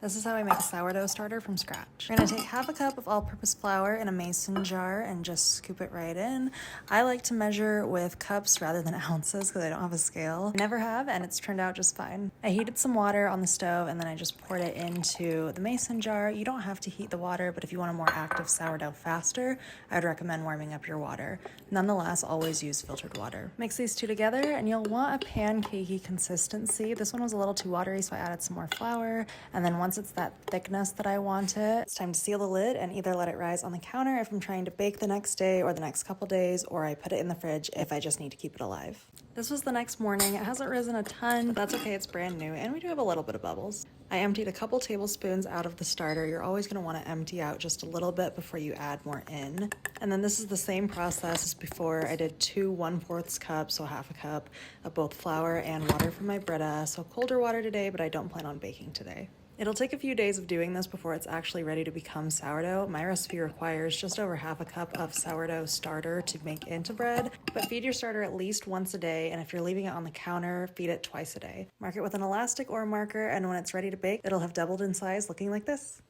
This is how I make a sourdough starter from scratch. We're gonna take half a cup of all-purpose flour in a mason jar and just scoop it right in. I like to measure with cups rather than ounces because I don't have a scale. I never have, and it's turned out just fine. I heated some water on the stove and then I just poured it into the mason jar. You don't have to heat the water, but if you want a more active sourdough faster, I would recommend warming up your water. Nonetheless, always use filtered water. Mix these two together and you'll want a pancakey consistency. This one was a little too watery, so I added some more flour, and then once it's that thickness that I want it, it's time to seal the lid and either let it rise on the counter if I'm trying to bake the next day or the next couple days, or I put it in the fridge if I just need to keep it alive. This was the next morning. It hasn't risen a ton, but that's okay, it's brand new, and we do have a little bit of bubbles. I emptied a couple tablespoons out of the starter. You're always gonna wanna empty out just a little bit before you add more in. And then this is the same process as before. I did 2 1/4 cups, so half a cup of both flour and water from my Brita. So colder water today, but I don't plan on baking today. It'll take a few days of doing this before it's actually ready to become sourdough. My recipe requires just over half a cup of sourdough starter to make into bread, but feed your starter at least once a day, and if you're leaving it on the counter, feed it twice a day. Mark it with an elastic or a marker, and when it's ready to bake, it'll have doubled in size looking like this.